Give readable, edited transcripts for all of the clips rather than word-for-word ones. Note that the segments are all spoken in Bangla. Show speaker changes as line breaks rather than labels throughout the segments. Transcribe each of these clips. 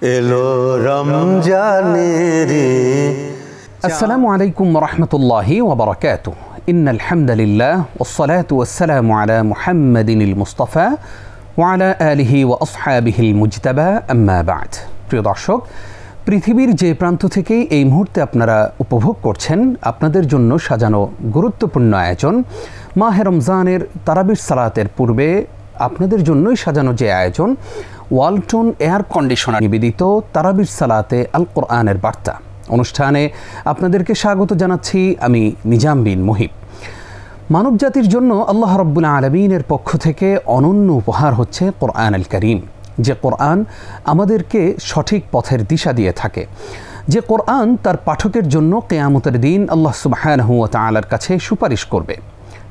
এলো রমজানের।
আসসালামু আলাইকুম ওয়া রাহমাতুল্লাহি ওয়া বারাকাতুহু। ইন্নাল হামদালিল্লাহ ওয়াসসালাতু ওয়াসসালামু আলা মুহাম্মাদিনিল মুস্তাফা ওয়া আলা আলিহি ওয়া আসহাবিহিল মুজতাবা, আম্মা বা'দ। প্রিয় দর্শক, পৃথিবীর যে প্রান্ত থেকেই এই মুহূর্তে আপনারা উপভোগ করছেন, আপনাদের জন্য সাজানো গুরুত্বপূর্ণ আয়োজন মাহে রমজানের তারাবির সালাতের পূর্বে আপনাদের জন্যই সাজানো যে আয়োজন ওয়ালটন এয়ার কন্ডিশনার নিবেদিত তারাবির সালাতে আল কোরআনের বার্তা অনুষ্ঠানে আপনাদেরকে স্বাগত জানাচ্ছি আমি নিজাম বিন মুহিব। মানব জাতির জন্য আল্লাহ রাব্বুল আলামিনের পক্ষ থেকে অনন্য উপহার হচ্ছে কোরআন আল কারীম, যে কোরআন আমাদেরকে সঠিক পথের দিশা দিয়ে থাকে, যে কোরআন তার পাঠকের জন্য কিয়ামতের দিন আল্লাহ সুবহানাহু ওয়া তাআলার কাছে সুপারিশ করবে।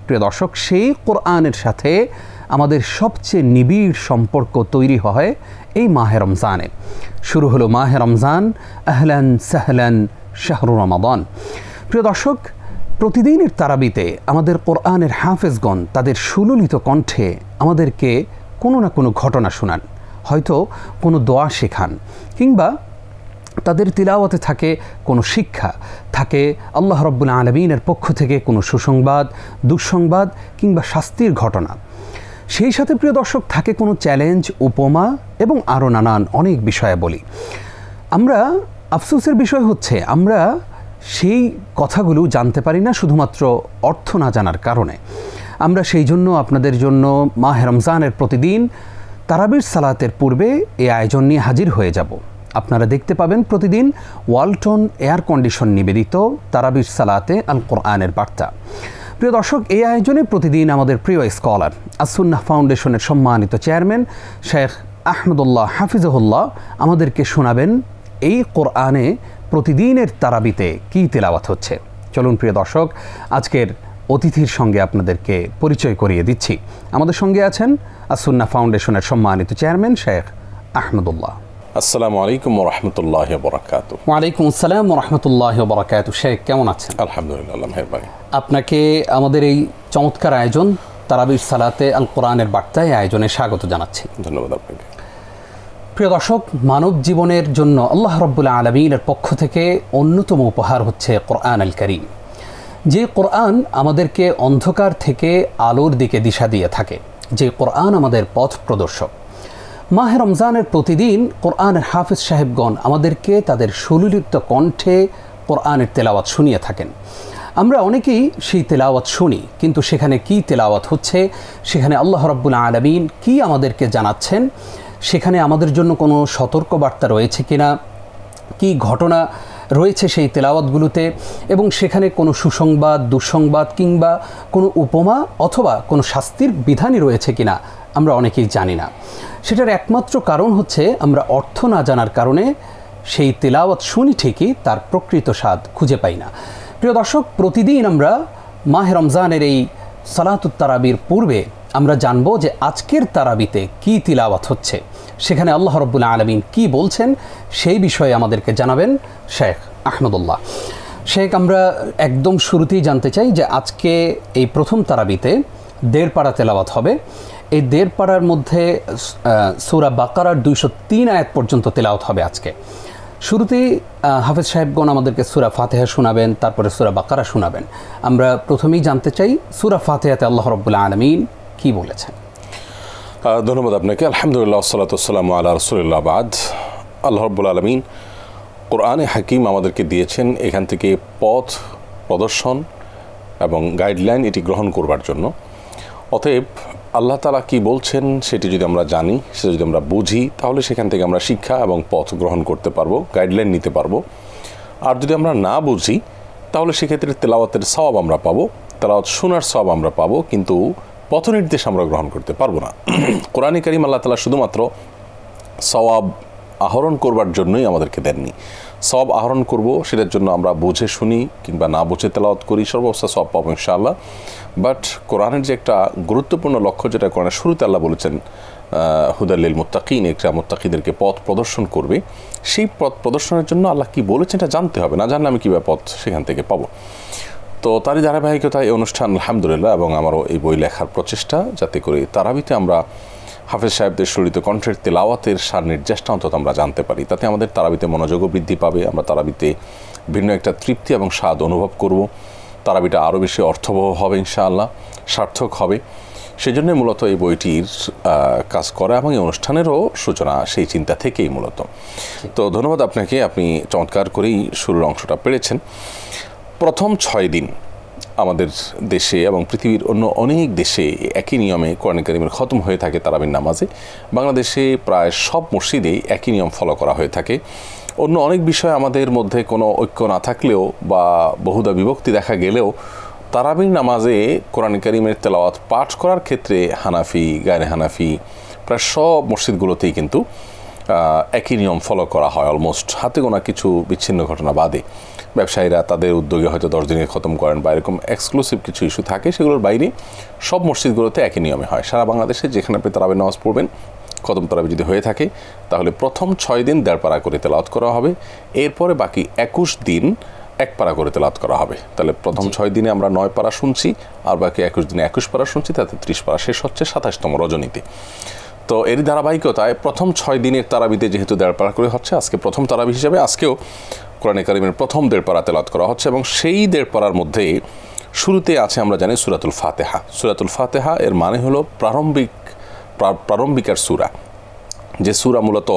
প্রিয় দর্শক, সেই কোরআনের সাথে আমাদের সবচেয়ে নিবিড় সম্পর্ক তৈরি হয় এই মাহে রমজানে। শুরু হলো মাহে রমজান, আহলান সাহলান শাহরু রমাদান। প্রিয় দর্শক, প্রতিদিনের তারাবিতে আমাদের কোরআনের হাফেজগণ তাদের সুললিত কণ্ঠে আমাদেরকে কোনো না কোনো ঘটনা শোনান, হয়তো কোনো দোয়া শেখান, কিংবা তাদের তিলাওয়াতে থাকে কোনো শিক্ষা, থাকে আল্লাহ রাব্বুল আলামিনের পক্ষ থেকে কোনো সুসংবাদ, দুঃসংবাদ কিংবা শাস্তির ঘটনা। সেই সাথে প্রিয় দর্শক থাকে কোনো চ্যালেঞ্জ, উপমা এবং আরও নানান অনেক বিষয়ে বলি। আমরা আফসোসের বিষয় হচ্ছে আমরা সেই কথাগুলো জানতে পারি না শুধুমাত্র অর্থ না জানার কারণে। আমরা সেই জন্য আপনাদের জন্য মাহে রমজানের প্রতিদিন তারাবির সালাতের পূর্বে এই আয়োজন নিয়ে হাজির হয়ে যাব। আপনারা দেখতে পাবেন প্রতিদিন ওয়ালটন এয়ার কন্ডিশন নিবেদিত তারাবির সালাতে আল কোরআনের বার্তা। প্রিয় দর্শক, এই আয়োজনে প্রতিদিন আমাদের প্রিয় স্কলার আস-সুন্নাহ ফাউন্ডেশনের সম্মানিত চেয়ারম্যান শেখ আহমদুল্লাহ হাফিজহুল্লাহ আমাদেরকে শোনাবেন এই কোরআনে প্রতিদিনের তারাবিতে কী তিলাওয়াত হচ্ছে। চলুন প্রিয় দর্শক, আজকের অতিথির সঙ্গে আপনাদেরকে পরিচয় করিয়ে দিচ্ছি। আমাদের সঙ্গে আছেন আস-সুন্নাহ ফাউন্ডেশনের সম্মানিত চেয়ারম্যান শেখ আহমদুল্লাহ।
আসসালামু আলাইকুম ওয়া রাহমাতুল্লাহি ওয়া বারাকাতুহু।
ওয়া আলাইকুম আসসালাম ওয়া রাহমাতুল্লাহি ওয়া বারাকাতুহু। শেখ, কেমন আছেন?
আলহামদুলিল্লাহ, আল্লাহ মেহেরবানি।
আপনাকে আমাদের এই চমৎকার আয়োজন তারাবির সালাতে আল কোরআনের বার্তায় আয়োজনে স্বাগত জানাচ্ছি।
ধন্যবাদ আপনাকে।
প্রিয় দর্শক, মানব জীবনের জন্য আল্লাহ রাব্বুল আলামিনের পক্ষ থেকে অন্যতম উপহার হচ্ছে কোরআন আল কারীম, যে কোরআন আমাদেরকে অন্ধকার থেকে আলোর দিকে দিশা দিয়ে থাকে, যে কোরআন আমাদের পথ প্রদর্শক। মাহে রমজানের প্রতিদিন কোরআনের হাফেজ সাহেবগণ আমাদেরকে তাদের সুললিত কণ্ঠে কোরআনের তেলাওয়াত শুনিয়ে থাকেন। আমরা অনেকেই সেই তেলাওয়াত শুনি, কিন্তু সেখানে কি তেলাওয়াত হচ্ছে, সেখানে আল্লাহ রাব্বুল আলামিন কি আমাদেরকে জানাচ্ছেন, সেখানে আমাদের জন্য কোনো সতর্কবার্তা রয়েছে কিনা, কি ঘটনা রয়েছে সেই তেলাওয়াতগুলোতে, এবং সেখানে কোনো সুসংবাদ, দুঃসংবাদ কিংবা কোনো উপমা অথবা কোনো শাস্তির বিধানই রয়েছে কিনা আমরা অনেকেই জানি না। সেটার একমাত্র কারণ হচ্ছে আমরা অর্থ না জানার কারণে সেই তেলাওয়াত শুনি ঠিকই, তার প্রকৃত স্বাদ খুঁজে পাই না। প্রিয় দর্শক, প্রতিদিন আমরা মাহে রমজানের এই সালাতুত তারাবির পূর্বে আমরা জানবো যে আজকের তারাবিতে কি তিলাওয়াত হচ্ছে, সেখানে আল্লাহ রাব্বুল আলামিন কি বলছেন, সেই বিষয়ে আমাদেরকে জানাবেন শেখ আহমদুল্লাহ। শেখ, আমরা একদম শুরুতেই জানতে চাই যে আজকে এই প্রথম তারাবিতে 1.5 পারা তেলাওয়াত হবে। এই 1.5 পারার মধ্যে সূরা বাকারার 203 আয়াত পর্যন্ত তেলাওয়াত হবে আজকে। শুরুতেই হাফেজ সাহেবগণ আমাদেরকে সূরা ফাতিহা শোনাবেন, তারপরে সূরা বাকারা শোনাবেন। আমরা প্রথমেই জানতে চাই সূরা ফাতিহাতে আল্লাহ রাব্বুল আলামিন কি বলেছেন।
ধন্যবাদ আপনাকে। আলহামদুলিল্লাহ, ওয়াসসালাতু ওয়াসসালামু আলা রাসূলিল্লাহ, বাদ। আল্লাহ রাব্বুল আলামিন কোরআনে হাকিম আমাদেরকে দিয়েছেন এখান থেকে পথ প্রদর্শন এবং গাইডলাইন এটি গ্রহণ করবার জন্য। অতএব আল্লাহ তাআলা কি বলছেন সেটি যদি আমরা জানি, সেটা যদি আমরা বুঝি, তাহলে সেখান থেকে আমরা শিক্ষা এবং পথ গ্রহণ করতে পারবো, গাইডলাইন নিতে পারবো। আর যদি আমরা না বুঝি, তাহলে সেক্ষেত্রে তেলাওয়াতের সওয়াব আমরা পাবো, তেলাওয়াত শোনার সওয়াব আমরা পাবো, কিন্তু পথ নির্দেশ আমরা গ্রহণ করতে পারবো না। কোরআনে কারীম আল্লাহ তাআলা শুধুমাত্র সওয়াব আহরণ করবার জন্যই আমাদেরকে দেননি। সওয়াব আহরণ করব, সেটার জন্য আমরা বুঝে শুনি কিংবা না বুঝে তেলাওয়াত করি, সর্বাবস্থা সওয়াব পাবো ইনশাআল্লাহ। বাট কোরআনের যে একটা গুরুত্বপূর্ণ লক্ষ্য, যেটা কোরআনের শুরুতে আল্লাহ বলেছেন হুদাল লিল মুত্তাকিন, একটা মুত্তাকিদেরকে পথ প্রদর্শন করবে, সেই পথ প্রদর্শনের জন্য আল্লাহ কি বলেছেন এটা জানতে হবে। না জানলে আমি কীভাবে পথ সেখান থেকে পাবো? তো তারই ধারাবাহিকতায় এই অনুষ্ঠান আলহামদুলিল্লাহ, এবং আমারও এই বই লেখার প্রচেষ্টা, যাতে করে তারাবিতে আমরা হাফেজ সাহেবদের সুরিত কণ্ঠের তেলাওয়াতের সার নির্যাসটা অন্তত আমরা জানতে পারি। তাতে আমাদের তারাবিতে মনোযোগও বৃদ্ধি পাবে, আমরা তারাবিতে ভিন্ন একটা তৃপ্তি এবং স্বাদ অনুভব করব, তারাবিটা আরও বেশি অর্থবহ হবে ইনশাআল্লাহ, সার্থক হবে। সেই জন্যই মূলত এই বইটির কাজ করা এবং এই অনুষ্ঠানেরও সূচনা সেই চিন্তা থেকেই মূলত। তো ধন্যবাদ আপনাকে, আপনি চমৎকার করেই শুরুর অংশটা পেরেছেন। প্রথম 6 দিন আমাদের দেশে এবং পৃথিবীর অন্য অনেক দেশে একই নিয়মে কোরআন কারীমের খতম হয়ে থাকে তারাবির নামাজে। বাংলাদেশে প্রায় সব মসজিদেই একই নিয়ম ফলো করা হয়ে থাকে। অন্য অনেক বিষয় আমাদের মধ্যে কোনো ঐক্য না থাকলেও বা বহুদা বিভক্তি দেখা গেলেও তারাবির নামাজে কোরআন কারীমের তেলাওয়াত পাঠ করার ক্ষেত্রে হানাফি, গায়রে হানাফি প্রায় সব মসজিদগুলোতেই কিন্তু একই নিয়ম ফলো করা হয় অলমোস্ট, হাতে গোনা কিছু বিচ্ছিন্ন ঘটনা বাদে। ব্যবসায়ীরা তাদের উদ্যোগে হয়তো 10 দিনে খতম করেন বা এরকম এক্সক্লুসিভ কিছু ইস্যু থাকে, সেগুলোর বাইরে সব মসজিদগুলোতে একই নিয়মে হয়। সারা বাংলাদেশে যেখানে আপনি তারাবির নামাজ পড়বেন, খতম তারাবি যদি হয়ে থাকে, তাহলে প্রথম 6 দিন 1.5 পারা করে তেলাওয়াত করা হবে, এরপরে বাকি 21 দিন 1 পারা করে তেলাওয়াত করা হবে। তাহলে প্রথম 6 দিনে আমরা 9 পারা শুনছি, আর বাকি 21 দিনে 21 পারা শুনছি, তাতে 30 পারা শেষ হচ্ছে 27তম রজনীতে। তো এর ধারাবাহিকতায় প্রথম 6 দিনের তারাবিতে যেহেতু 1.5 পারা করে হচ্ছে, আজকে প্রথম তারাবি হিসেবে আজকেও কোরআনে কারীমের প্রথম 1.5 পারা তেলাওয়াত করা হচ্ছে, এবং সেই 1.5 পারার মধ্যে শুরুতে আছে আমরা জানি সূরাতুল ফাতিহা। সূরাতুল ফাতিহা এর মানে হলো প্রারম্ভিকার সূরা, যে সূরা মূলত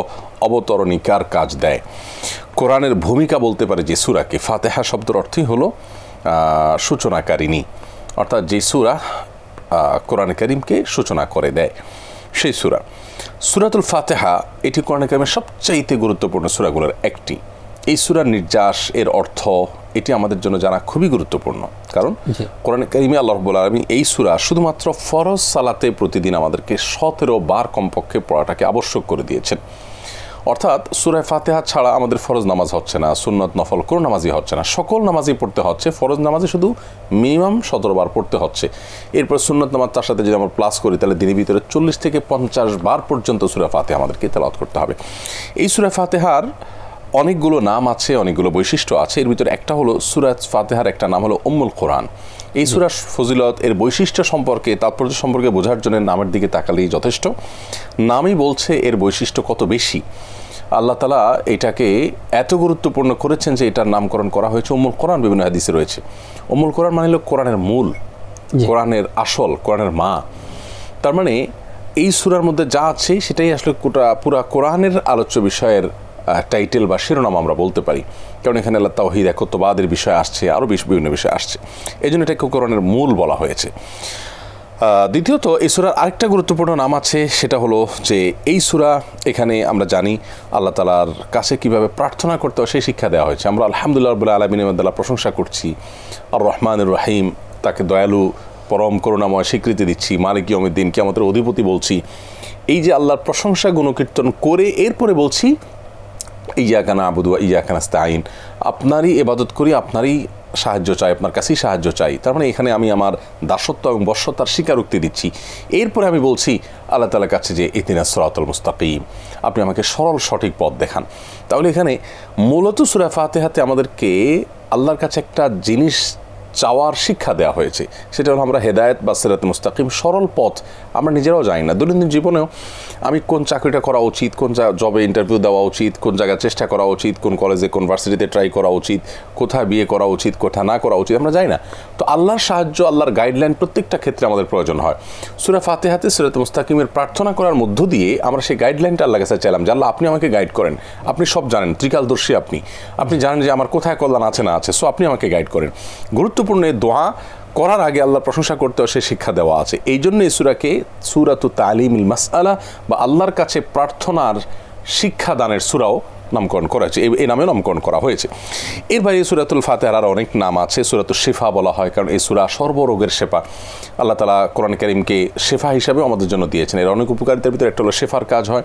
অবতরণিকার কাজ দেয়। কোরআনের ভূমিকা বলতে পারে যে সূরাকে। ফাতিহা শব্দের অর্থই হলো সূচনাকারিণী, অর্থাৎ যে সূরা কোরআন কারীমকে সূচনা করে দেয় সেই সূরা। সূরাতুল ফাতিহা এটি কোরআন কারীমের সবচাইতে গুরুত্বপূর্ণ সূরাগুলোর একটি। এই সূরার নির্যাস, এর অর্থ, এটি আমাদের জন্য জানা খুবই গুরুত্বপূর্ণ, কারণ কোরআন কারীমে আল্লাহ রাব্বুল আলামিন এই সূরা শুধুমাত্র ফরজ সালাতে প্রতিদিন আমাদেরকে 17 বার কমপক্ষে পড়াটাকে আবশ্যক করে দিয়েছেন। অর্থাৎ সূরা ফাতিহা ছাড়া আমাদের ফরজ নামাজ হচ্ছে না, সুন্নত নফল কোনো নামাজই হচ্ছে না, সকল নামাজই পড়তে হচ্ছে। ফরজ নামাজে শুধু মিনিমাম 17 বার পড়তে হচ্ছে। এরপর সুন্নত নামাজ তার সাথে যদি আমরা প্লাস করি, তাহলে দিনের ভিতরে 40 থেকে 50 বার পর্যন্ত সূরা ফাতিহা আমাদেরকে তেলাওয়াত করতে হবে। এই সূরা ফাতিহার অনেকগুলো নাম আছে, অনেকগুলো বৈশিষ্ট্য আছে। এর ভিতরে একটা হলো সূরা ফাতিহার একটা নাম হলো উম্মুল কোরআন। এই সূরার ফজিলত, এর বৈশিষ্ট্য সম্পর্কে, তাৎপর্য সম্পর্কে বোঝার জন্য নামের দিকে তাকালেই যথেষ্ট। নামই বলছে এর বৈশিষ্ট্য কত বেশি। আল্লাহ তাআলা এটাকে এত গুরুত্বপূর্ণ করেছেন যে এটার নামকরণ করা হয়েছে উম্মুল কোরআন। বিভিন্ন হাদিসে রয়েছে উম্মুল কোরআন মানে হলো কোরআনের মূল, কোরআনের আসল, কোরআনের মা। তার মানে এই সূরার মধ্যে যা আছে সেটাই আসলে পুরা কোরআনের আলোচ্য বিষয়ের টাইটেল বা শিরোনাম আমরা বলতে পারি, কারণ এখানে আল্লাহ তাওহীদ, একত্ববাদের বিষয় আসছে, আরও বিভিন্ন বিষয় আসছে, এই জন্য এটাকে কোরআনের মূল বলা হয়েছে। দ্বিতীয়ত এই সূরার আরেকটা গুরুত্বপূর্ণ নাম আছে, সেটা হলো যে এই সূরা, এখানে আমরা জানি আল্লাহ তাআলার কাছে কিভাবে প্রার্থনা করতে হয় সেই শিক্ষা দেওয়া হয়েছে। আমরা আলহামদুলিল্লাহ রাব্বুল আলামিনের মধ্যে প্রশংসা করছি, আর রহমানুর রহিম, তাকে দয়ালু পরম করুণাময় স্বীকৃতি দিচ্ছি, মালিক ইয়াউমিদ্দিন, কিয়ামতের অধিপতি বলছি। এই যে আল্লাহর প্রশংসা গুণকীর্তন করে এরপরে বলছি ইয়াকা না'বুদু ওয়া ইয়াকা নাস্তাঈন, আপনারই ইবাদত করি, আপনারই সাহায্য চাই, আপনার কাছেই সাহায্য চাই। তার মানে এখানে আমি আমার দাসত্ব এবং বশ্যতার স্বীকারোক্তি দিচ্ছি। এরপরে আমি বলছি আল্লাহ তাআলার কাছে যে ইহদিনাস সিরাতাল মুস্তাকিম, আপনি আমাকে সরল সঠিক পথ দেখান। তাহলে এখানে মূলত সূরা ফাতিহাতে আমাদেরকে আল্লাহর কাছে একটা জিনিস চাওয়ার শিক্ষা দেওয়া হয়েছে, সেটা হলো আমরা হেদায়েত বা সিরাত মুস্তাকিম, সরল পথ আমরা নিজেরাও জানি না। দৈনন্দিন জীবনেও আমি কোন চাকরিটা করা উচিত, কোন জবে ইন্টারভিউ দেওয়া উচিত, কোন জায়গায় চেষ্টা করা উচিত, কোন কলেজে কোন ভার্সিটিতে ট্রাই করা উচিত, কোথায় বিয়ে করা উচিত, কোথায় না করা উচিত, আমরা জানি না। তো আল্লাহর সাহায্য, আল্লাহর গাইডলাইন প্রত্যেকটা ক্ষেত্রে আমাদের প্রয়োজন হয়। সূরা ফাতিহাতে সিরাত মুস্তাকিমের প্রার্থনা করার মধ্য দিয়ে আমরা সেই গাইডলাইনটা আল্লাহর কাছে চাইলাম যে আল্লাহ আপনি আমাকে গাইড করেন, আপনি সব জানেন, ত্রিকালদর্শী আপনি জানেন যে আমার কোথায় কল্যাণ আছে না আছে, সো আপনি আমাকে গাইড করেন। গুরুত্বপূর্ণ দোয়া করার আগে আল্লাহর প্রশংসা করতে হয়, সে শিক্ষা দেওয়া আছে। এই জন্য এই সূরাকে সূরাতু তালিমিল মাসআলা বা আল্লাহর কাছে প্রার্থনার শিক্ষাদানের সূরাও নামকরণ করা হয়েছে, এই নামে নামকরণ করা হয়েছে। এর বাইরে সূরাতুল ফাতিহার আরও অনেক নাম আছে। সূরাতুশ শিফা বলা হয়, কারণ এই সূরা সর্বরোগের শেফা। আল্লাহ তাআলা কোরআন কারীমকে শেফা হিসাবেও আমাদের জন্য দিয়েছেন। এর অনেক উপকারিতার ভিতরে একটা হলো শেফার কাজ হয়।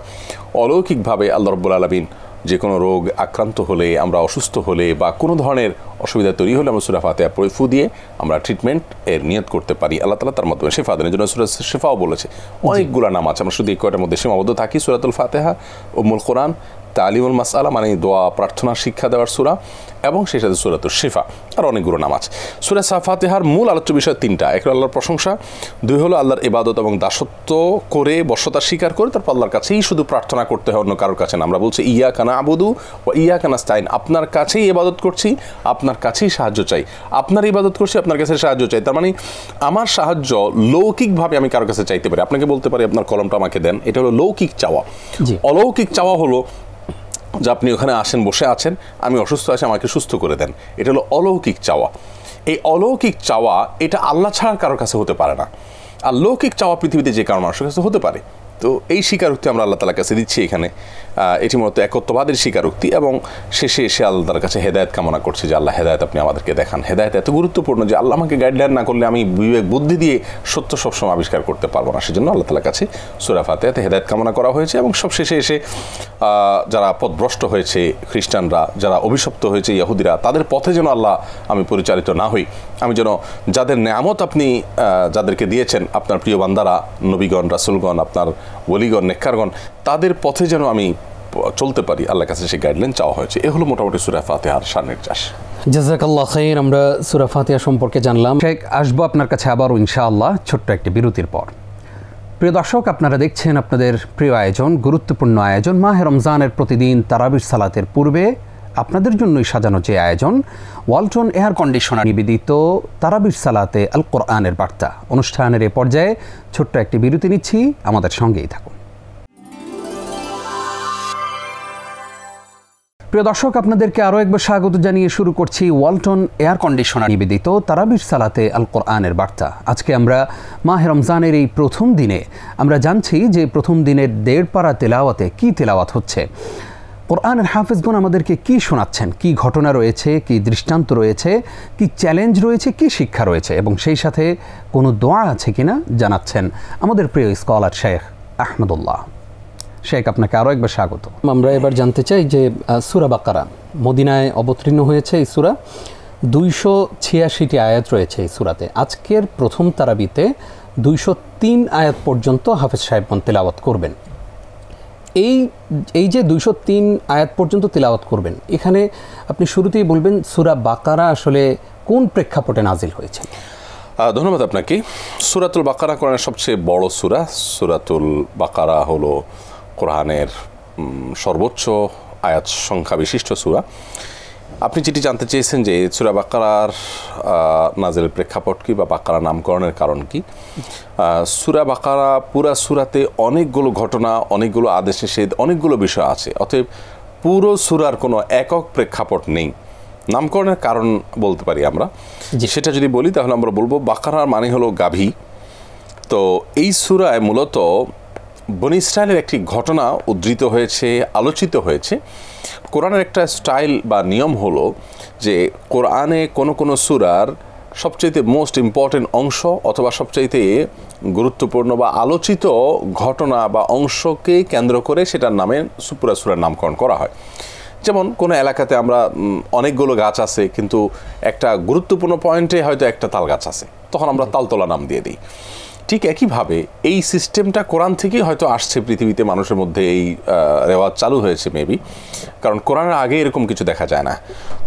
অলৌকিকভাবে আল্লাহ রাব্বুল আলামিন যে কোনো রোগ আক্রান্ত হলে, আমরা অসুস্থ হলে বা কোনো ধরনের অসুবিধা তৈরি হলে আমরা সূরা ফাতিহা পড়ে ফু দিয়ে আমরা ট্রিটমেন্ট এর নিয়ত করতে পারি, আল্লাহ তাআলা তার মাধ্যমে শিফা দেন। জন্য সূরা শিফাও বলেছে। অনেকগুলো নাম আছে, আমরা শুধু এই কয়টার মধ্যে সীমাবদ্ধ থাকি। সূরাতুল ফাতিহা, উম্মুল কোরআন, তালিমুল মাসআলা মানে দোয়া প্রার্থনা শিক্ষা দেওয়ার সূরা, এবং সেই সাথে সূরাতুল শিফা, আর অনেকগুলো নাম আছে। সূরা ফাতিহার মূল আলোচ্য বিষয় তিনটা। এক হলো আল্লাহর প্রশংসা, দুই হলো আল্লাহর ইবাদত এবং দাসত্ব করে বশ্যতা স্বীকার করে তারপর আল্লাহর কাছেই শুধু প্রার্থনা করতে হয়, অন্য কারোর কাছে না। আমরা বলছি ইয়াকা না'বুদু ওয়া ইয়াকা নাস্তাইন, আপনার কাছেই ইবাদত করছি, আপনার কাছেই সাহায্য চাই, আপনার ইবাদত করছি, আপনার কাছে সাহায্য চাই। তার মানে আমার সাহায্য লৌকিকভাবে আমি কারোর কাছে চাইতে পারি, আপনাকে বলতে পারি আপনার কলমটা আমাকে দেন, এটা হলো লৌকিক চাওয়া। অলৌকিক চাওয়া হলো যে আপনি ওখানে আসেন, বসে আছেন, আমি অসুস্থ আছি, আমাকে সুস্থ করে দেন, এটা হলো অলৌকিক চাওয়া। এই অলৌকিক চাওয়া এটা আল্লাহ ছাড়া কারোর কাছে হতে পারে না। আর লৌকিক চাওয়া পৃথিবীতে যে কারো মানুষের কাছে হতে পারে। তো এই স্বীকারোক্তি আমরা আল্লাহ তাআলার কাছে দিচ্ছি এখানে। এটি মূলত একত্ববাদের স্বীকারোক্তি, এবং শেষে এসে আল্লাহ তাআলার কাছে হেদায়েত কামনা করছে যে আল্লাহ হেদায়েত আপনি আমাদেরকে দেখান। হেদায়েত এত গুরুত্বপূর্ণ যে আল্লাহ আমাকে গাইডলাইন না করলে আমি বিবেক বুদ্ধি দিয়ে সত্য সবসময় আবিষ্কার করতে পারবো না। সেজন্য আল্লাহ তাআলার কাছে সূরা ফাতিহাতে হেদায়েত কামনা করা হয়েছে। এবং সব শেষে এসে যারা পথভ্রষ্ট হয়েছে, খ্রিস্টানরা, যারা অভিশপ্ত হয়েছে, ইহুদিরা, তাদের পথে যেন আল্লাহ আমি পরিচালিত না হই, আমি যেন যাদের নেয়ামত আপনি যাদেরকে দিয়েছেন আপনার প্রিয় বান্দারা, নবীগণ, রাসূলগণ, আপনার ওলিগণ, নেককারগণ, তাদের পথে যেন আমি চলতে পারি, আল্লাহর কাছে সেই গাইডলাইন চাওয়া হয়েছে। এ হলো মোটামুটি সূরা ফাতিহার সারনির্যাস।
জাযাকাল্লাহ খাইর। আমরা সূরা ফাতিহা সম্পর্কে জানলাম। শেখ, আসবো আপনার কাছে আবারও ইনশাআল্লাহ ছোট্ট একটি বিরতির পর। প্রিয় দর্শক, আপনারা দেখছেন আপনাদের প্রিয় আয়োজন, গুরুত্বপূর্ণ আয়োজন মাহে রমজানের প্রতিদিন তারাবির সালাতের পূর্বে আপনাদের জন্যই সাজানো যে আয়োজন, ওয়ালটন এয়ার কন্ডিশনার নিবেদিত তারাবির সালাতে আল কোরআনের বার্তা। অনুষ্ঠানের এ পর্যায়ে ছোট্ট একটি বিরতি নিচ্ছি, আমাদের সঙ্গেই থাকুন। প্রিয় দর্শক, আপনাদেরকে আরও একবার স্বাগত জানিয়ে শুরু করছি ওয়ালটন এয়ার কন্ডিশনার নিবেদিত তারাবির সালাতে আল কোরআনের বার্তা। আজকে আমরা মাহে রমজানের এই প্রথম দিনে আমরা জানছি যে প্রথম দিনের 1.5 পারা তেলাওয়াতে কি তেলাওয়াত হচ্ছে, কোরআনের হাফেজগণ আমাদেরকে কি শোনাচ্ছেন, কি ঘটনা রয়েছে, কি দৃষ্টান্ত রয়েছে, কি চ্যালেঞ্জ রয়েছে, কি শিক্ষা রয়েছে, এবং সেই সাথে কোনো দোয়া আছে কিনা জানাচ্ছেন আমাদের প্রিয় স্কলার শেখ আহমদুল্লাহ। শেখ, আপনাকে আরও একবার স্বাগত। আমরা এবার জানতে চাই যে সূরা বাকারা মদিনায় অবতীর্ণ হয়েছে। এই সূরা 286টি আয়াত রয়েছে এই সূরাতে। আজকের প্রথম তারাবিতে 203 আয়াত পর্যন্ত হাফেজ সাহেবগণ তেলাওয়াত করবেন। এই যে 203 আয়াত পর্যন্ত তেলাওয়াত করবেন, এখানে আপনি শুরুতেই বলবেন সূরা বাকারা আসলে কোন প্রেক্ষাপটে নাজিল হয়েছে?
ধন্যবাদ আপনাকে। সূরাতুল বাকারা কোরআনের সবচেয়ে বড় সূরা। সূরাতুল বাকারা হলো কোরআনের সর্বোচ্চ আয়াত সংখ্যা বিশিষ্ট সূরা। আপনি যেটি জানতে চেয়েছেন যে সূরা বাকারার নাজিলের প্রেক্ষাপট কি বা বাকারা নামকরণের কারণ কি, সূরা বাকারা পুরা সূরাতে অনেকগুলো ঘটনা, অনেকগুলো আদেশ নিষেধ, অনেকগুলো বিষয় আছে। অতএব পুরো সূরার কোনো একক প্রেক্ষাপট নেই। নামকরণের কারণ বলতে পারি আমরা, সেটা যদি বলি তাহলে আমরা বলবো বাকারার মানে হলো গাভী। তো এই সূরায় মূলত বনী ইসরায়েলের একটি ঘটনা উদ্ধৃত হয়েছে, আলোচিত হয়েছে। কোরআনের একটা স্টাইল বা নিয়ম হলো যে কোরআনে কোনো সূরার সবচাইতে মোস্ট ইম্পর্টেন্ট অংশ অথবা সবচাইতে গুরুত্বপূর্ণ বা আলোচিত ঘটনা বা অংশকে কেন্দ্র করে সেটার নামে পুরা সূরার নামকরণ করা হয়। যেমন কোনো এলাকাতে আমরা অনেকগুলো গাছ আছে, কিন্তু একটা গুরুত্বপূর্ণ পয়েন্টে হয়তো একটা তাল গাছ আছে, তখন আমরা তালতলা নাম দিয়ে দিই। ঠিক একইভাবে এই সিস্টেমটা কোরআন থেকেই হয়তো আসছে, পৃথিবীতে মানুষের মধ্যে এই রেওয়াজ চালু হয়েছে মেবি, কারণ কোরআনের আগে এরকম কিছু দেখা যায় না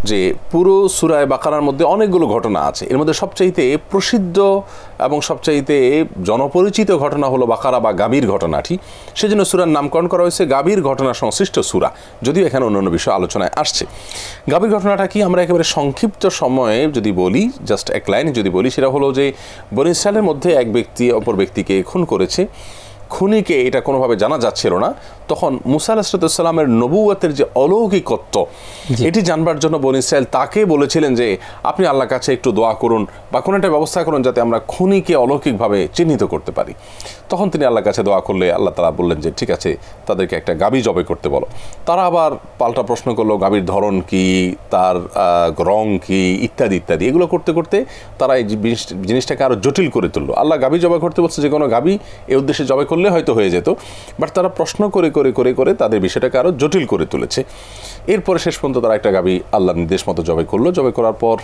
যে পুরো সূরা বাকারার মধ্যে অনেকগুলো ঘটনা আছে। এর মধ্যে সবচাইতে প্রসিদ্ধ এবং সবচাইতে জনপরিচিত ঘটনা হলো বাকারা বা গাভীর ঘটনাটি। সেজন্য সূরার নামকরণ করা হয়েছে গাভীর ঘটনা সংশ্লিষ্ট সূরা, যদিও এখানে অন্যান্য বিষয় আলোচনায় আসছে। গাভীর ঘটনাটা কি আমরা একেবারে সংক্ষিপ্ত সময়ে যদি বলি, জাস্ট এক লাইনে যদি বলি, সেটা হলো যে বনী ইসরায়েলের মধ্যে এক ব্যক্তি অপর ব্যক্তিকে খুন করেছে। খুনিকে এটা কোনোভাবে জানা যাচ্ছিল না। তখন মুসা আলাইহিস সালামের নবুয়তের যে অলৌকিকত্ব, এটি জানবার জন্য বনী ইসরায়েল তাকে বলেছিলেন যে আপনি আল্লাহর কাছে একটু দোয়া করুন বা কোনো একটা ব্যবস্থা করুন যাতে আমরা খুনিকে অলৌকিকভাবে চিহ্নিত করতে পারি। তখন তিনি আল্লাহর কাছে দোয়া করলে আল্লাহ তাআলা বললেন যে ঠিক আছে, তাদেরকে একটা গাভী জবাই করতে বলো। তারা আবার পাল্টা প্রশ্ন করলো গাভীর ধরন কি, তার রং কি, ইত্যাদি ইত্যাদি। এগুলো করতে করতে তারা এই জিনিসটাকে আরও জটিল করে তুললো। আল্লাহ গাভী জবাই করতে বলছে যে কোনো গাভী এই উদ্দেশ্যে জবাই করলে হয়তো হয়ে যেত, বাট তারা প্রশ্ন করে করে করে করে তাদের বিষয়টাকে আরও জটিল করে তুলেছে। এরপরে শেষ পর্যন্ত তারা একটা গাভী আল্লাহর নির্দেশ মতো জবাই করলো। জবাই করার পর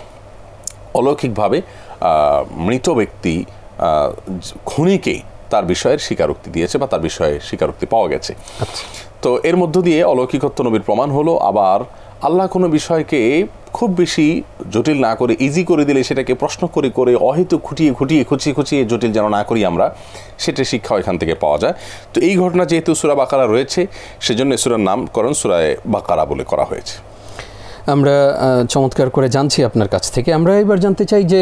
অলৌকিকভাবে মৃত ব্যক্তি খুনিকে তার বিষয়ের স্বীকারোক্তি দিয়েছে বা তার বিষয়ে স্বীকারোক্তি পাওয়া গেছে। তো এর মধ্য দিয়ে অলৌকিকত্ব নবীর প্রমাণ হলো। আবার আল্লাহ কোনো বিষয়কে খুব বেশি জটিল না করে ইজি করে দিলে সেটাকে প্রশ্ন করে করে অহেতু খুঁচিয়ে জটিল যেন না করি আমরা, সেটা শিক্ষা এখান থেকে পাওয়া যায়। তো এই ঘটনা যেহেতু সূরা বাকারা রয়েছে, সেজন্য সূরার নামকরণ সূরা বাকারা বলে করা হয়েছে।
আমরা চমৎকার করে জানছি আপনার কাছ থেকে। আমরা এবার জানতে চাই যে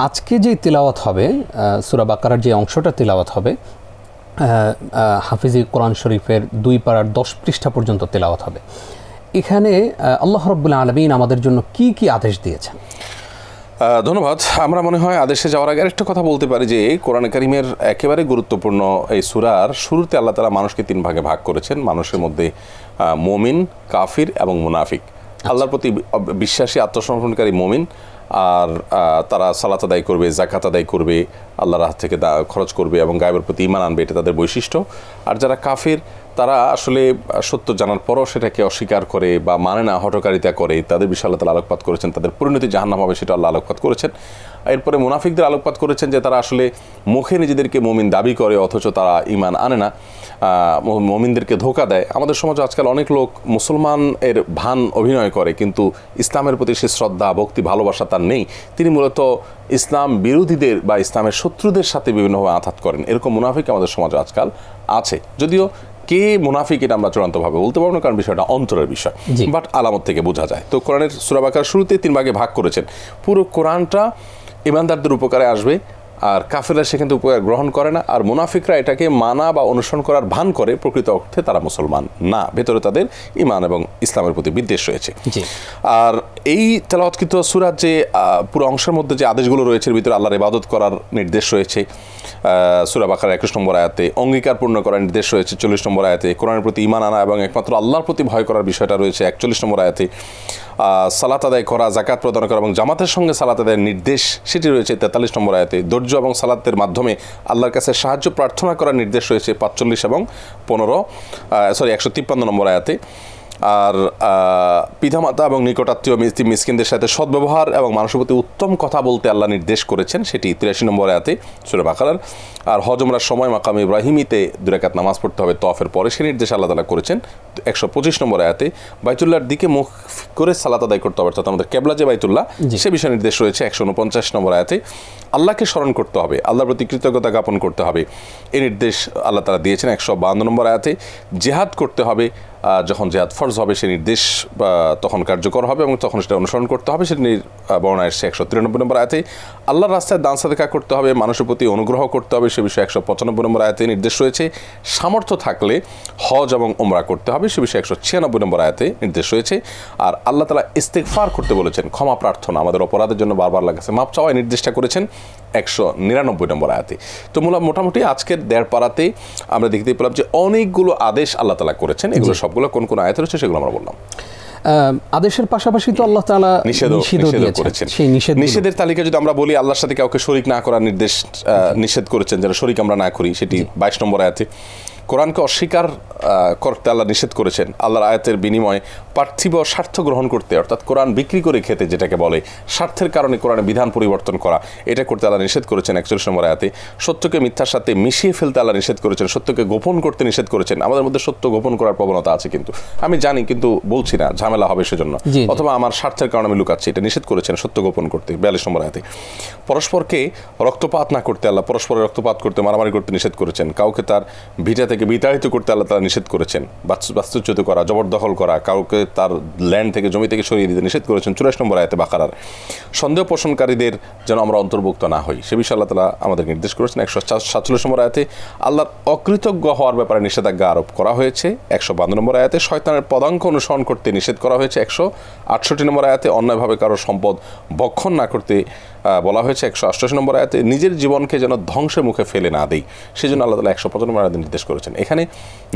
আজকে যে তিলাওয়াত হবে, সূরা বাকারার যে অংশটা তিলাওয়াত হবে, হাফিজি কোরআন শরীফের 2 পারার 10 পৃষ্ঠা পর্যন্ত তিলাওয়াত হবে। এখানে আল্লাহ রাব্বুল আলামিন আমাদের জন্য কি কি আদেশ দিয়েছেন?
ধন্যবাদ। আমরা মনে হয় আদেশে যাওয়ার আগে আরেকটা কথা বলতে পারি যে কোরআন কারীমের একেবারে গুরুত্বপূর্ণ এই সূরার শুরুতে আল্লাহ তাআলা মানুষকে 3 ভাগে ভাগ করেছেন। মানুষের মধ্যে মুমিন, কাফির এবং মুনাফিক। আল্লাহর প্রতি বিশ্বাসী আত্মসমর্পণকারী মুমিন, আর তারা সালাত আদায় করবে, যাকাত আদায় করবে, আল্লাহর রাহ থেকে খরচ করবে এবং গায়বের প্রতি ঈমান আনবে, এটা তাদের বৈশিষ্ট্য। আর যারা কাফির, তারা আসলে সত্য জানার পরও সেটাকে অস্বীকার করে বা মানে না, হঠকারিতা করে, তাদের বিষয়ে আল্লাহ তাআলা আলোকপাত করেছেন। তাদের পরিণতি জাহান্নাম হবে, সেটা আল্লাহ আলোকপাত করেছেন। এরপরে মুনাফিকদের আলোকপাত করেছেন যে তারা আসলে মুখে নিজেদেরকে মুমিন দাবি করে অথচ তারা ঈমান আনে না, মুমিনদেরকে ধোঁকা দেয়। আমাদের সমাজে আজকাল অনেক লোক মুসলমানের ভান অভিনয় করে, কিন্তু ইসলামের প্রতি সে শ্রদ্ধা, ভক্তি, ভালোবাসা তার নেই। তিনি মূলত ইসলাম বিরোধীদের বা ইসলামের শত্রুদের সাথে বিভিন্নভাবে আঘাত করেন। এরকম মুনাফিক আমাদের সমাজে আজকাল আছে। যদিও কে মুনাফিক এটা আমরা চূড়ান্তভাবে বলতে পারবো না, কারণ বিষয়টা অন্তরের বিষয়, বাট আলামত থেকে বোঝা যায়। তো কোরআনের সূরা বাকারার শুরুতে 3 ভাগে ভাগ করেছেন। পুরো কোরআনটা ঈমানদারদের উপকারে আসবে, আর কাফেররা সেখান থেকে উপকার গ্রহণ করে না, আর মুনাফিকরা এটাকে মানা বা অনুসরণ করার ভান করে, প্রকৃত অর্থে তারা মুসলমান না, ভেতরে তাদের ঈমান এবং ইসলামের প্রতি বিদ্বেষ রয়েছে। আর এই তেলাওয়াতকৃত সূরার যে পুরো অংশের মধ্যে যে আদেশগুলো রয়েছে, এর ভিতরে আল্লাহর ইবাদত করার নির্দেশ রয়েছে সূরা বাকারার 21 নম্বর আয়াতে, অঙ্গীকার পূর্ণ করার নির্দেশ রয়েছে 40 নম্বর আয়াতে, কোরআনের প্রতি ঈমান আনা এবং একমাত্র আল্লাহর প্রতি ভয় করার বিষয়টা রয়েছে 41 নম্বর আয়াতে, সালাত আদায় করা, যাকাত প্রদান করা এবং জামাতের সঙ্গে সালাত আদায়ের নির্দেশ সেটি রয়েছে 43 নম্বর আয়াতে, ধৈর্য এবং সালাতের মাধ্যমে আল্লাহর কাছে সাহায্য প্রার্থনা করার নির্দেশ রয়েছে 45 এবং 153 নম্বর আয়াতে। আর পিতামাতা এবং নিকটাত্মীয় মিসকিনদের সাথে সদ্ব্যবহার এবং মানুষের প্রতি উত্তম কথা বলতে আল্লাহ নির্দেশ করেছেন, সেটি 83 নম্বর আয়াতে সূরা বাকারার। আর হজ উমরার সময় মাকাম ইব্রাহিমিতে 2 রাকাত নামাজ পড়তে হবে তওয়াফের পরে, সে নির্দেশ আল্লাহ তাআলা করেছেন 125 নম্বর আয়াতে। বাইতুল্লাহর দিকে মুখ করে সালাত আদায় করতে হবে, অর্থাৎ আমাদের কেবলা যে বাইতুল্লাহ, সে বিষয়ে নির্দেশ রয়েছে 149 নম্বর আয়াতে। আল্লাহকে স্মরণ করতে হবে, আল্লাহর প্রতি কৃতজ্ঞতা জ্ঞাপন করতে হবে, এই নির্দেশ আল্লাহ তাআলা দিয়েছেন 152 নম্বর আয়াতে। জিহাদ করতে হবে, যখন জিহাদ ফরজ হবে সে নির্দেশ তখন কার্যকর হবে এবং তখন সেটা অনুসরণ করতে হবে, সেটা বর্ণনা এসেছে 193 নম্বর আয়াতে। আল্লাহর রাস্তায় দান সাদকা করতে হবে, মানুষের প্রতি অনুগ্রহ করতে হবে, সে বিষয়ে 195 নম্বর আয়াতে নির্দেশ রয়েছে। সামর্থ্য থাকলে হজ এবং উমরা করতে হবে, সে বিষয়ে 196 নম্বর আয়াতে নির্দেশ রয়েছে। আর আল্লাহ তাআলা ইস্তিগফার করতে বলেছেন, ক্ষমা প্রার্থনা, আমাদের অপরাধের জন্য বারবার লাগাছে মাপ চাওয়া, এই নির্দেশটা করেছেন 199 নম্বর আয়াতে। তো মোটামুটি আজকের 1.5 পারাতে আমরা দেখতে পেলাম যে অনেকগুলো আদেশ আল্লাহ তাআলা করেছেন। এগুলো সবগুলো কোন কোন আয়াতে রয়েছে সেগুলো আমরা বললাম।
আদেশের পাশাপাশি তো আল্লাহ তাআলা নিষেধও করেছেন। সেই
নিষেধের তালিকা যদি আমরা বলি, আল্লাহর সাথে কাউকে শরীক না করার নির্দেশ নিষেধ করেছেন, যেন শরীক আমরা না করি, সেটি 22 নম্বর আয়াতে। কোরআনকে অস্বীকার করতে আল্লাহ নিষেধ করেছেন, আল্লাহর আয়াতের বিনিময়ে পার্থিব স্বার্থ গ্রহণ করতে, অর্থাৎ কোরআন বিক্রি করে খেতে, যেটাকে বলে স্বার্থের কারণে কোরআনের বিধান পরিবর্তন করা, এটা করতে আল্লাহ নিষেধ করেছেন 41 নম্বর আয়াতে। সত্যকে মিথ্যার সাথে মিশিয়ে ফেলতে আল্লাহ নিষেধ করেছেন, সত্যকে গোপন করতে নিষেধ করেছেন। আমাদের মধ্যে সত্য গোপন করার প্রবণতা আছে, কিন্তু আমি জানি কিন্তু বলছি না, ঝামেলা হবে সেজন্য, অথবা আমার স্বার্থের কারণে আমি লুকাচ্ছি, এটা নিষেধ করেছেন সত্য গোপন করতে 42 নম্বর আয়াতে। পরস্পরকে রক্তপাত না করতে, আল্লাহ পরস্পরের রক্তপাত করতে, মারামারি করতে নিষেধ করেছেন। কাউকে তার ভিটা থেকে বিতাড়িত করতে আল্লাহ তাআলা নিষেধ করেছেন, বাস্তুচ্যুত করা, জবরদখল করা, কাউকে তার ল্যান্ড থেকে, জমি থেকে সরিয়ে দিতে নিষেধ করেছেন 84 নম্বর আয়াতে বাকারার। সন্দেহ পোষণকারীদের যেন আমরা অন্তর্ভুক্ত না হই, সে বিষয়ে আল্লাহ তাআলা আমাদের নির্দেশ করেছেন 147 নম্বর আয়াতে। আল্লাহর অকৃতজ্ঞ হওয়ার ব্যাপারে নিষেধাজ্ঞা আরোপ করা হয়েছে 152 নম্বর আয়াতে। শয়তানের পদাঙ্ক অনুসরণ করতে নিষেধ করা হয়েছে 168 নম্বর আয়াতে। অন্যায়ভাবে কারো সম্পদ ভক্ষণ না করতে বলা হয়েছে 188 নম্বর আয়াতে। নিজের জীবনকে যেন ধ্বংসের মুখে ফেলে না দেই, সেজন্য আল্লাহ তাআলা 155 নম্বর আয়াতে নির্দেশ করেছেন। করেছেন। এখানে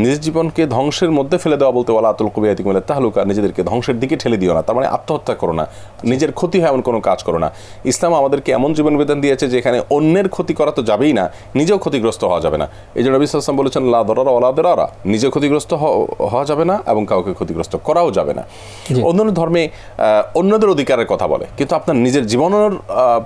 নিজের জীবনকে ধ্বংসের মধ্যে ফেলে দেওয়া বলতে ওয়ালা আতুল কুবিয়াতিক মিনাত তাহলুকা, নিজেদেরকে ধ্বংসের দিকে ঠেলে দিও না, তার মানে আত্মহত্যা করো না, নিজের ক্ষতি হয় এমন কোনো কাজ করো না। ইসলাম আমাদেরকে এমন জীবনবিধান দিয়েছে যেখানে অন্যের ক্ষতি করা তো যাবেই না, নিজেও ক্ষতিগ্রস্ত হওয়া যাবে না। এই জন্য নবী সাল্লাল্লাহু আলাইহি ওয়াসাল্লাম বলেছেন লা দারারা ওয়ালা দিরারা, নিজে ক্ষতিগ্রস্ত হওয়া যাবে না এবং কাউকে ক্ষতিগ্রস্ত করাও যাবে না। অন্যান্য ধর্মে অন্যদের অধিকারের কথা বলে, কিন্তু আপনার নিজের জীবনের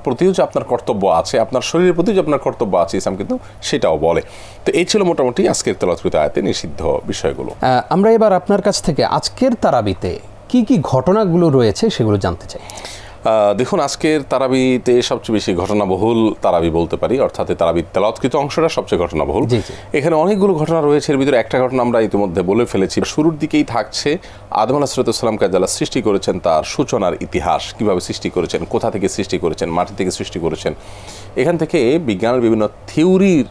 প্রতিও যে আপনার কর্তব্য আছে, আপনার শরীরের প্রতি যে আপনার কর্তব্য আছে, ইসলাম কিন্তু সেটাও বলে। তো এই ছিল মোটামুটি আজকের তেলাওয়াতকৃত আয়াতে নিষিদ্ধ বিষয়গুলো।
আমরা এবার আপনার কাছ থেকে আজকের তারাবিতে কি কি ঘটনাগুলো রয়েছে সেগুলো জানতে চাই।
দেখুন, আজকের তারাবিতে সবচেয়ে বেশি ঘটনাবহুল তারাবি বলতে পারি, অর্থাৎ তারাবির তেলাওয়াতকৃত অংশটা সবচেয়ে ঘটনাবহুল। এখানে অনেকগুলো ঘটনা রয়েছে, এর ভিতরে একটা ঘটনা আমরা ইতিমধ্যে বলে ফেলেছি। শুরুর দিকেই থাকছে আদম আলাইহিস সালামকে আল্লাহ সৃষ্টি করেছেন, তার সূচনার ইতিহাস, কিভাবে সৃষ্টি করেছেন, কোথা থেকে সৃষ্টি করেছেন, মাটি থেকে সৃষ্টি করেছেন। এখান থেকে বিজ্ঞানের বিভিন্ন থিওরির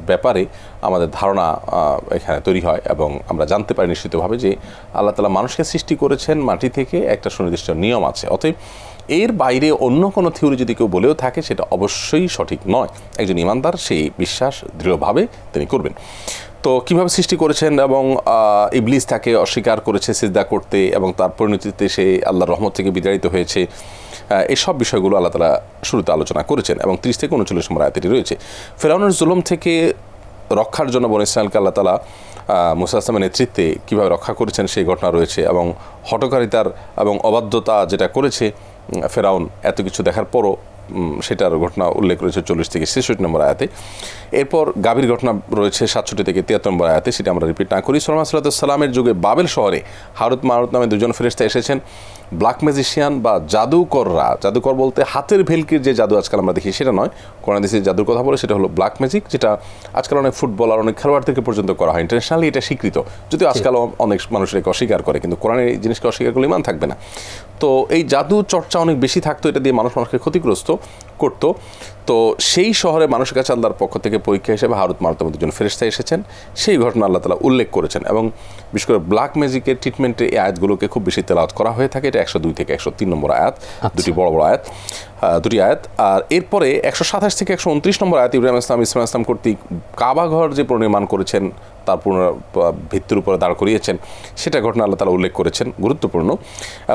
ব্যাপারে আমাদের ধারণা এখানে তৈরি হয় এবং আমরা জানতে পারি নিশ্চিতভাবে যে আল্লাহ তাআলা মানুষকে সৃষ্টি করেছেন মাটি থেকে, একটা সুনির্দিষ্ট নিয়ম আছে। অতএব এর বাইরে অন্য কোনো থিওরি যদি কেউ বলেও থাকে সেটা অবশ্যই সঠিক নয়। একজন ইমানদার সেই বিশ্বাস দৃঢ়ভাবে তিনি করবেন। তো কিভাবে সৃষ্টি করেছেন এবং ইবলিস তাকে অস্বীকার করেছে সিজদা করতে এবং তার পরিণতিতে সে আল্লাহর রহমত থেকে বিতাড়িত হয়েছে, এইসব বিষয়গুলো আল্লাহ তাআলা শুরুতে আলোচনা করেছেন এবং 30 থেকে 39 নম্বর আয়াতটি রয়েছে। ফেরাউনের জুলুম থেকে রক্ষার জন্য বনী ইসরাঈলকে আল্লাহ তাআলা মুসা আসলামের নেতৃত্বে কীভাবে রক্ষা করেছেন সেই ঘটনা রয়েছে এবং হঠকারিতার এবং অবাধ্যতা যেটা করেছে ফেরাউন এত কিছু দেখার পরও সেটার ঘটনা উল্লেখ রয়েছে 40 থেকে 66 নম্বর আয়াতে। এরপর গাভীর ঘটনা রয়েছে 67 থেকে 73 নম্বর আয়াতে, সেটা আমরা রিপিট না করি। সুলাইমান আলাইহিস সালামের যুগে বাবেল শহরে হারুত মারুত নামে দুজন ফেরেশতা এসেছেন। ব্ল্যাক ম্যাজিশিয়ান বা জাদুকররা, জাদুকর বলতে হাতের ভেলকির যে জাদু আজকাল আমরা দেখি সেটা নয়, কোরআন হাদিসে জাদুর কথা বলে সেটা হলো ব্ল্যাক ম্যাজিক, যেটা আজকাল অনেক ফুটবলার অনেক খেলোয়াড় থেকে পর্যন্ত করা হয়, ইন্টারন্যাশনালি এটা স্বীকৃত, যদিও আজকাল অনেক মানুষ এটাকে অস্বীকার করে, কিন্তু কোরআনের এই জিনিসকে অস্বীকার করলে ইমান থাকবে না। তো এই জাদু চর্চা অনেক বেশি থাকতো, এটা দিয়ে মানুষকে ক্ষতিগ্রস্ত করতো। তো সেই শহরে মানুষের কাছে আল্লাহর পক্ষ থেকে পরীক্ষা হিসেবে হারুত মারুতের মধ্যে দুজন ফেরেশতা এসেছেন, সেই ঘটনা আল্লাহ তাআলা উল্লেখ করেছেন এবং বিশেষ করে ব্ল্যাক ম্যাজিকের ট্রিটমেন্টে এই আয়াতগুলোকে খুব বেশি তেলাওয়াত করা হয়ে থাকে। এটা 102 থেকে 103 নম্বর আয়াত, দুটি বড় বড় আয়াত, দুটি আয়াত। আর এরপরে 127 থেকে 129 নম্বর আয়াত ইব্রাহিম ইসলাম কর্তৃক কাবা ঘর যে পুনর্নির্মাণ করেছেন, তার ভিত্তির উপরে দাঁড় করিয়েছেন, সেটা ঘটনা আল্লাহ তাআলা উল্লেখ করেছেন, গুরুত্বপূর্ণ।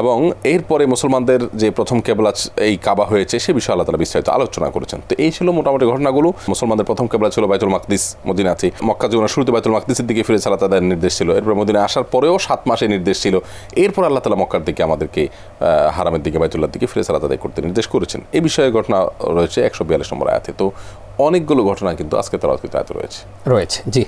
এবং এরপরে মুসলমানদের যে প্রথম কেবলা এই কাবা হয়েছে সে বিষয়ে আল্লাহ তাআলা বিস্তারিত আলোচনা করেছেন। তো এই ছিল মোটামুটি ঘটনাগুলো। মুসলমানদের প্রথম কেবলা ছিল বাইতুল মাকদিস মদিনাতে, মক্কা জীবনের শুরুতে বাইতুল মাকদিসের দিকে ফিরে সালাত আদায়ের নির্দেশ ছিল, এরপর মদিনায় আসার পরেও 7 মাসে নির্দেশ ছিল, এরপর আল্লাহ তাআলা মক্কার দিকে আমাদেরকে হারামের দিকে বাইতুল্লাহর দিকে ফিরে সালাত আদায় করতে নির্দেশ করেছেন। এই বিষয়ে ঘটনা রয়েছে 142 নম্বর আয়াতে। তো অনেকগুলো ঘটনা কিন্তু আজকে তেলাওয়াতকৃত আয়াতে রয়েছে।
জি,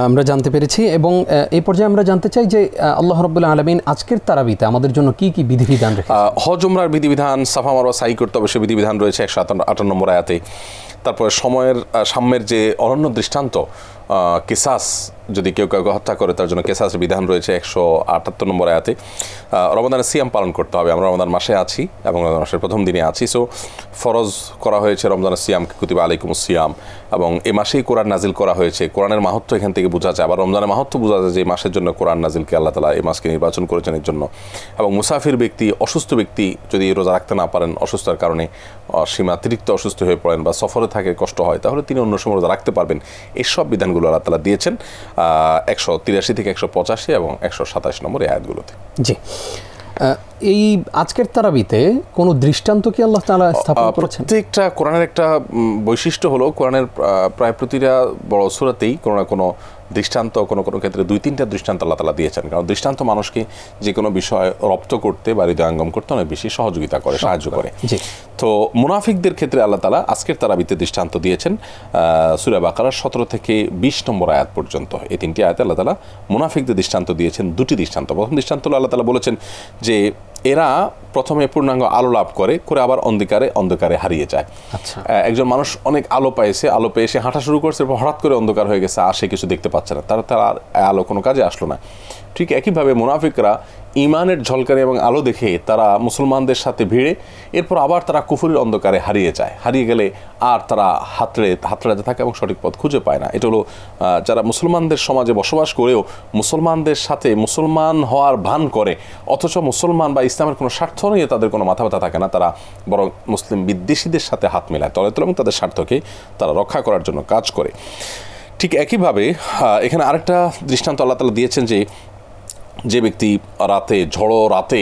আমরা জানতে পেরেছি এবং এই পর্যায়ে আমরা জানতে চাই যে আল্লাহ রাব্বুল আলামিন আজকের তারাবিতে আমাদের জন্য কি কি বিধিবিধান রেখেছেন।
হজ উমরার বিধিবিধান, সাফা মারওয়া সাই করতে হবে সে বিধিবিধান রয়েছে 158 নম্বর আয়াতে। তারপরে সাম্যের যে অনন্য দৃষ্টান্ত, কেসাস, যদি কেউ কাউকে হত্যা করে তার জন্য কেসাসের বিধান রয়েছে 178 নম্বর আয়াতে। রমাদানের সিয়াম পালন করতে হবে, আমরা রমাদান মাসে আছি এবং রমাদান মাসের প্রথম দিনে আছি, সো ফরজ করা হয়েছে রমজানের সিয়ামকে, কুতিবা আলাইকুমুস সিয়াম, এবং এ মাসেই কোরআন নাজিল করা হয়েছে। কোরআনের মাহাত্ম্য এখান থেকে বোঝা যায়, আবার রমজানের মাহাত্ম্য বোঝা যায় যে এই মাসের জন্য কোরআন নাজিলকে আল্লাহ তাআলা এই মাসকে নির্বাচন করেছেন এর জন্য। এবং মুসাফির ব্যক্তি, অসুস্থ ব্যক্তি যদি রোজা রাখতে না পারেন, অসুস্থতার কারণে সীমাতিরিক্ত অসুস্থ হয়ে পড়েন বা সফরে থাকে কষ্ট হয়, তাহলে তিনি অন্য সময় রোজা রাখতে পারবেন। এইসব বিধানগুলো আল্লাহ তাআলা দিয়েছেন 183 থেকে 185 এবং 127 নম্বর আয়াতগুলোতে।
জি, এই আজকের তারাবিতে কোনো দৃষ্টান্ত কি আল্লাহ তাআলা স্থাপন করেছেন?
প্রত্যেকটা কোরআনের একটা বৈশিষ্ট্য হলো কোরআনের প্রায় প্রতিটা বড় সূরাতেই কোনো না কোনো দৃষ্টান্ত, কোনো কোনো ক্ষেত্রে 2-3টা দৃষ্টান্ত আল্লাহ তাআলা দিয়েছেন। কারণ দৃষ্টান্ত মানুষকে যে কোনো বিষয় রপ্ত করতে বা হৃদয়ঙ্গম করতে অনেক বেশি সহযোগিতা করে, সাহায্য করে। তো মুনাফিকদের ক্ষেত্রে আল্লাহ তাআলা আজকের তারাবিতে দৃষ্টান্ত দিয়েছেন সূরা বাকারার 17 থেকে 20 নম্বর আয়াত পর্যন্ত। এই 3টি আয়াতে আল্লাহ তাআলা মুনাফিকদের দৃষ্টান্ত দিয়েছেন, 2টি দৃষ্টান্ত। প্রথম দৃষ্টান্ত হলো আল্লাহ তাআলা বলেছেন যে এরা প্রথমে পূর্ণাঙ্গ আলো লাভ করে আবার অন্ধকারে হারিয়ে যায়। একজন মানুষ অনেক আলো পেয়ে সে হাঁটা শুরু করছে, হঠাৎ করে অন্ধকার হয়ে গেছে, আর সে কিছু দেখতে পাচ্ছে না, তার আর আলো কোনো কাজে আসলো না। ঠিক একইভাবে মুনাফিকরা ইমানের ঝলকানি এবং আলো দেখে তারা মুসলমানদের সাথে ভিড়ে এরপর আবার তারা কুফরের অন্ধকারে হারিয়ে গেলে আর তারা হাতড়াতে থাকে এবং সঠিক পথ খুঁজে পায় না। এটা হলো যারা মুসলমানদের সমাজে বসবাস করেও মুসলমানদের সাথে মুসলমান হওয়ার ভান করে, অথচ মুসলমান বা ইসলামের কোনো স্বার্থ নিয়ে তাদের কোনো মাথা ব্যথা থাকে না, তারা বরং মুসলিম বিদ্বেষীদের সাথে হাত মেলায় তলে এবং তাদের স্বার্থকে তারা রক্ষা করার জন্য কাজ করে। ঠিক একইভাবে এখানে আরেকটা দৃষ্টান্ত আল্লাহ তাআলা দিয়েছেন যে ব্যক্তি রাতে ঝড়ো রাতে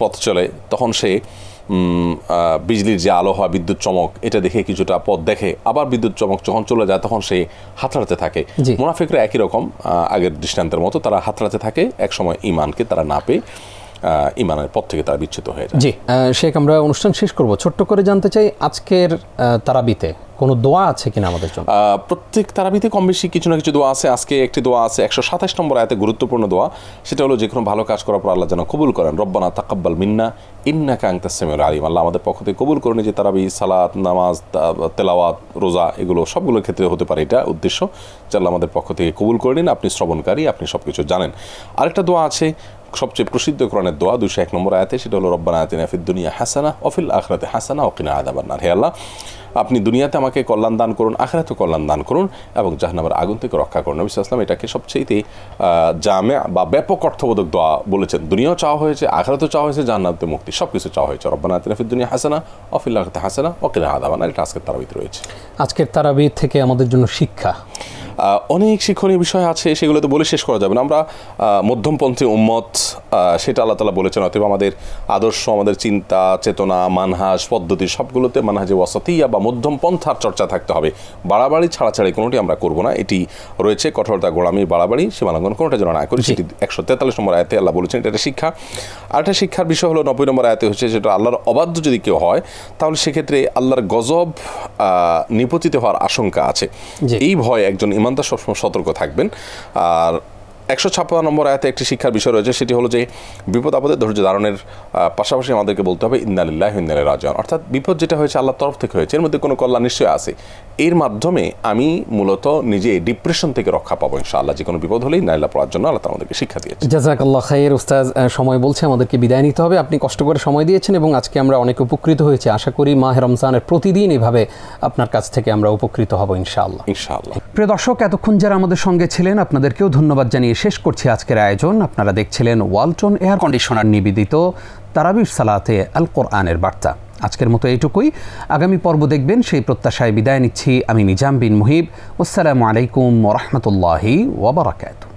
পথ চলে, তখন সে বিজলির যে আলো হয়, বিদ্যুৎ চমক, এটা দেখে কিছুটা পথ দেখে, আবার বিদ্যুৎ চমক যখন চলে যায় তখন সে হাতড়াতে থাকে। মুনাফিকরা একই রকম আগের দৃষ্টান্তের মতো, তারা হাতড়াতে থাকে, একসময় ঈমানকে তারা না পেয়ে ঈমানের পথ থেকে তারা বিচ্যুত হয়ে যায়।
জি শেখ, আমরা অনুষ্ঠান শেষ করব, ছোট্ট করে জানতে চাই আজকের তারাবিতে কোনো দোয়া আছে কিনা আমাদের জন্য?
প্রত্যেক তারাবিতে কম বেশি কিছু না কিছু দোয়া আছে। আজকে একটি দোয়া আছে 127 নম্বর আয়াতে, গুরুত্বপূর্ণ দোয়া। সেটা হলো যে কোনো ভালো কাজ করার পর আল্লাহ যেন কবুল করেন। রব্বানা তাকাব্বাল মিন্না ইন্নাকা আনতাস সামিউল আলিম। আল্লাহ আমাদের পক্ষ থেকে কবুল করেন। যে তারাবি, সালাত, নামাজ, তেলাওয়াত, রোজা, এগুলো সবগুলোর ক্ষেত্রে হতে পারে এটা উদ্দেশ্য, যে আল্লাহ আমাদের পক্ষ থেকে কবুল করে নিন, আপনি শ্রবণকারী, আপনি সব কিছু জানেন। আরেকটা দোয়া আছে সবচেয়ে প্রসিদ্ধ কোরআনের দোয়া 201 নম্বর আয়াতে, সেটা হলো রব্বানা আতিনা ফিদ দুনিয়া হাসানা ওয়া ফিল আখিরাতি হাসানা ওয়া কিনা আযাবান নার। হে আল্লাহ, আপনি দুনিয়াতে আমাকে কল্যাণ দান করুন, আখিরাতেও কল্যাণ দান করুন এবং জাহান্নামের আগুন থেকে রক্ষা করুন। নবী সাল্লাল্লাহু আলাইহি ওয়াসাল্লাম এটাকে সবচেয়ে জামে বা ব্যাপক অর্থবোধক দোয়া বলেছেন। দুনিয়াও চাওয়া হয়েছে, আখিরাতেও চাওয়া হয়েছে, জান্নাতে মুক্তি, সব কিছু চাওয়া হয়েছে। রব্বানা আতিনা ফিদ দুনিয়া হাসানা ওয়া ফিল আখিরাতি হাসানা ওয়া কিনা আযাবান নার। এটা আজকের তারাবিতে রয়েছে।
আজকের তারাবি থেকে আমাদের জন্য শিক্ষা,
অনেক শিক্ষণীয় বিষয় আছে, সেগুলো তো বলে শেষ করা যাবে না। আমরা মধ্যমপন্থী উম্মত, সেটা আল্লাহ তাআলা বলেছেন। অতএব আমাদের আদর্শ, আমাদের চিন্তা, চেতনা, মানহাজ, পদ্ধতি, সবগুলোতে মানহাজে ওয়াসাতিয়া বা মধ্যম পন্থার চর্চা থাকতে হবে। বাড়াবাড়ি ছাড়াছাড়ি কোনোটি আমরা করব না। এটি রয়েছে কঠোরতা, গোড়ামি, বাড়াবাড়ি, সীমালঙ্ঘন কোনোটা যেন না করি। সেটি 143 নম্বর আয়াতে আল্লাহ বলেছেন, এটা একটা শিক্ষা। আরেকটা শিক্ষার বিষয় হলো 90 নম্বর আয়াতে হচ্ছে, যেটা আল্লাহর অবাধ্য যদি কেউ হয় তাহলে সেক্ষেত্রে আল্লাহর গজব নিপতিত হওয়ার আশঙ্কা আছে। এই ভয় একজন ইমানদার সবসময় সতর্ক থাকবেন। আর 156 নম্বর আয়াতে একটি শিক্ষার বিষয় রয়েছে, সেটি হলো যে বিপদ আপদে ধৈর্য ধারণের পাশাপাশি আমাদেরকে বলতে হবে ইন্না লিল্লাহি ওয়া ইন্না ইলাইহি রাজিউন। অর্থাৎ বিপদ যেটা হয়েছে আল্লাহর তরফ থেকে হয়েছে, এর মধ্যে কোনো কল্যাণ নিশ্চয়ই আছে। এর মাধ্যমে আমি মূলত নিজে ডিপ্রেশন থেকে রক্ষা পাবো ইনশাআল্লাহ। যে কোনো বিপদ হলেই নাইলা পড়ার জন্য আল্লাহ আমাদেরকে শিক্ষা দিয়েছে।
জাযাকাল্লাহ খাইর। উস্তাদ সময় বলছে আমাদেরকে বিদায় নিতে হবে, আপনি কষ্ট করে সময় দিয়েছেন এবং আজকে আমরা অনেক উপকৃত হয়েছি। আশা করি মাহে রমজানের প্রতিদিন এভাবে আপনার কাছ থেকে আমরা উপকৃত হব ইনশাআল্লাহ।
ইনশাআল্লাহ।
প্রিয় দর্শক, এতক্ষণ যারা আমাদের সঙ্গে ছিলেন আপনাদেরকেও ধন্যবাদ জানিয়ে শেষ করছি আজকের আয়োজন। আপনারা দেখছিলেন ওয়ালটন এয়ার কন্ডিশনার নিবেদিত তারাবির সালাতে আল কোরআনের বার্তা। আজকের মতো এইটুকুই, আগামী পর্ব দেখবেন সেই প্রত্যাশায় বিদায় নিচ্ছি আমি নিজাম বিন মুহিব। আসসালামু আলাইকুম ওয়া রাহমাতুল্লাহি ওয়া বারাকাতুহু।